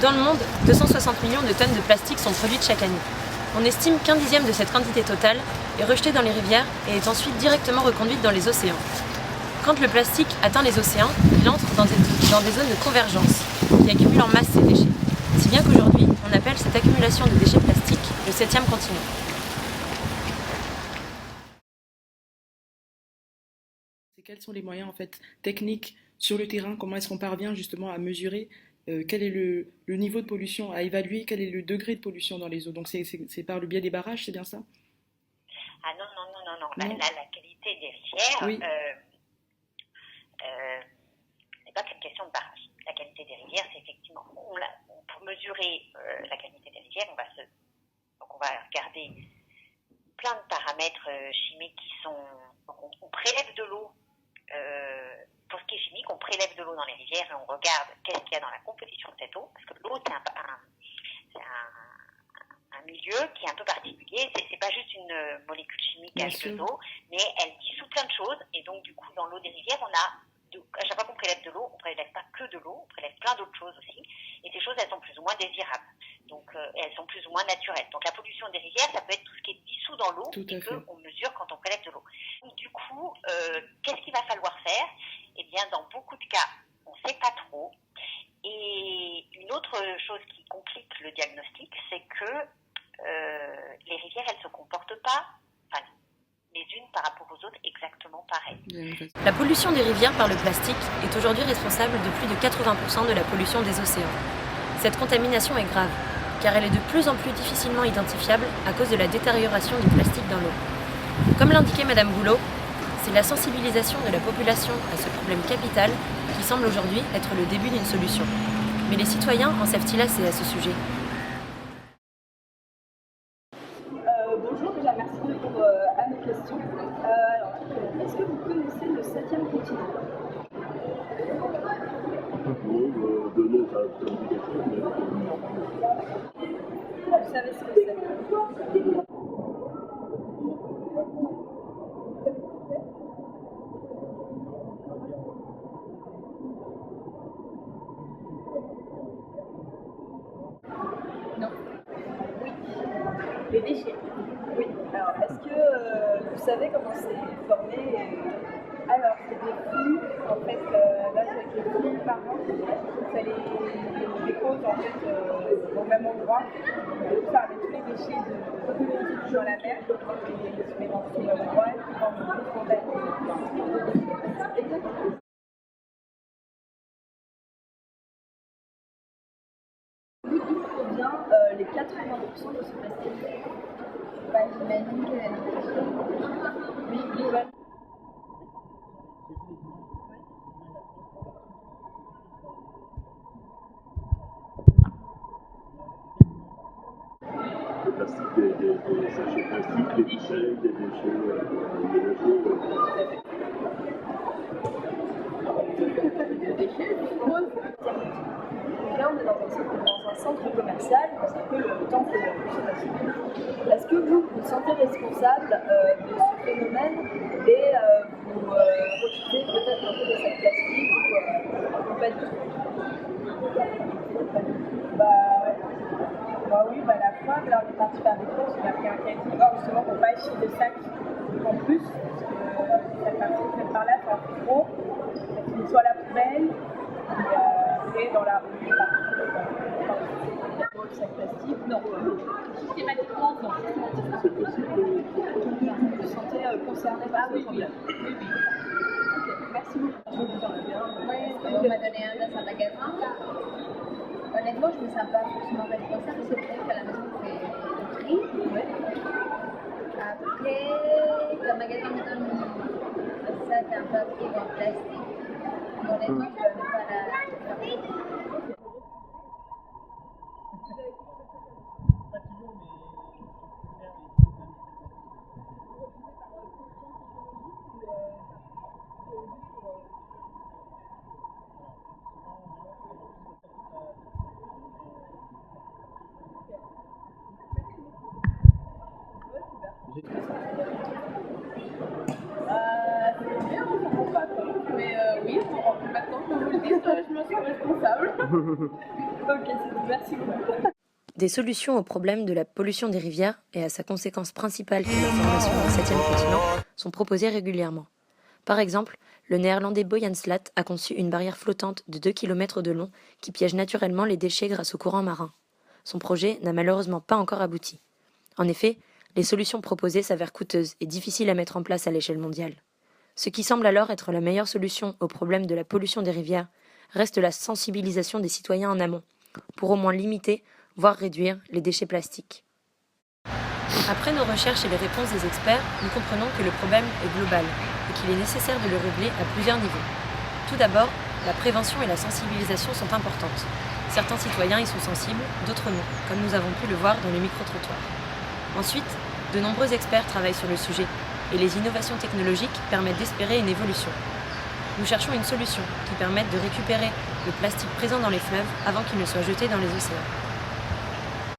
Dans le monde, 260 millions de tonnes de plastique sont produites chaque année. On estime qu'un dixième de cette quantité totale est rejetée dans les rivières et est ensuite directement reconduite dans les océans. Quand le plastique atteint les océans, il entre dans des zones de convergence qui accumulent en masse ces déchets. Si bien qu'aujourd'hui, on appelle cette accumulation de déchets plastiques le 7e continent. Quels sont les moyens en fait, techniques sur le terrain? Comment est-ce qu'on parvient justement à mesurer quel est le niveau de pollution, à évaluer quel est le degré de pollution dans les eaux? Donc c'est par le biais des barrages, c'est bien ça? Ah non. La qualité des rivières, oui. n'est pas qu'une question de barrage. La qualité des rivières, c'est effectivement, pour mesurer la qualité des rivières, on va regarder plein de paramètres chimiques qui sont... On prélève de l'eau. Pour ce qui est chimique, on prélève de l'eau dans les rivières et on regarde qu'est-ce qu'il y a dans la composition de cette eau, parce que l'eau, c'est un milieu qui est un peu particulier. C'est pas juste une molécule chimique H2O, mais elle dissout plein de choses. Et donc, du coup, dans l'eau des rivières, à chaque fois qu'on prélève de l'eau, on ne prélève pas que de l'eau, on prélève plein d'autres choses aussi. Et ces choses, elles sont plus ou moins désirables. Donc, elles sont plus ou moins naturelles. Donc, la pollution des rivières, ça peut être tout ce qui est dissous dans l'eau et qu'on mesure quand on prélève de l'eau. Du coup, qu'est-ce qu'il va falloir faire? Eh bien, dans beaucoup de cas, on ne sait pas trop. Et une autre chose qui complique le diagnostic, c'est que les rivières, elles ne se comportent pas, les unes par rapport aux autres, exactement pareil. La pollution des rivières par le plastique est aujourd'hui responsable de plus de 80% de la pollution des océans. Cette contamination est grave, car elle est de plus en plus difficilement identifiable à cause de la détérioration du plastique dans l'eau. Comme l'indiquait Madame Goulot, c'est la sensibilisation de la population à ce problème capital qui semble aujourd'hui être le début d'une solution. Mais les citoyens en savent-ils assez à ce sujet? Bonjour, déjà merci de répondre à mes questions. Alors, est-ce que vous connaissez le 7e continent? De l'eau, ça me dit quelque chose. Vous savez ce que c'est? Non. Oui. Les déchets. Oui. Alors, est-ce que vous savez comment c'est formé? Alors, c'est des flux, en fait, là, c'est des flux par an, ça les dépose, en fait, au même endroit. Ça, avec tous les déchets de dans la mer, et ils se mélangent au même endroit, et ils forment une grosse montagne. D'où vient les 80% de ce plastique? J'imagine que oui, globalement. Le plastique, des sachets plastiques, des déchets, des déchets ménagers. Des déchets, je suppose. Donc là, on est dans un centre commercial, ça s'appelle le temple de la consommation. Est-ce que vous vous sentez responsable de ce phénomène et vous refusez peut-être un peu de sacs plastiques ou pas du tout? La fois, là, on est parti faire des courses, on a pris un cahier justement pour ne pas acheter de sacs en plus, parce que cette partie, par là, c'est un peu trop. Il soit à la poubelle, et dans la rue, le sac plastique, non. Systématiquement, non. C'est possible. Vous vous sentez concerné par ce problème? Oui. Ok, merci beaucoup. On m'a donné un dans un magasin. Honnêtement, je ne me sens pas forcément responsable. C'est vrai qu'à la maison, on fait le tri. Ouais. Après, le magasin me donne ça, c'est un papier en plastique. Honnêtement, je ne peux pas la faire. C'est bien, on ne comprend pas. Mais oui, maintenant que vous le dites, je me sens responsable. Ok, c'est tout. Merci beaucoup. Des solutions au problème de la pollution des rivières et à sa conséquence principale qui est la formation d'un 7e continent sont proposées régulièrement. Par exemple, le néerlandais Boyan Slat a conçu une barrière flottante de 2 km de long qui piège naturellement les déchets grâce au courant marin. Son projet n'a malheureusement pas encore abouti. En effet, les solutions proposées s'avèrent coûteuses et difficiles à mettre en place à l'échelle mondiale. Ce qui semble alors être la meilleure solution au problème de la pollution des rivières reste la sensibilisation des citoyens en amont, pour au moins limiter, voire réduire, les déchets plastiques. Après nos recherches et les réponses des experts, nous comprenons que le problème est global et qu'il est nécessaire de le régler à plusieurs niveaux. Tout d'abord, la prévention et la sensibilisation sont importantes. Certains citoyens y sont sensibles, d'autres non, comme nous avons pu le voir dans les micro-trottoirs. Ensuite, de nombreux experts travaillent sur le sujet et les innovations technologiques permettent d'espérer une évolution. Nous cherchons une solution qui permette de récupérer le plastique présent dans les fleuves avant qu'il ne soit jeté dans les océans.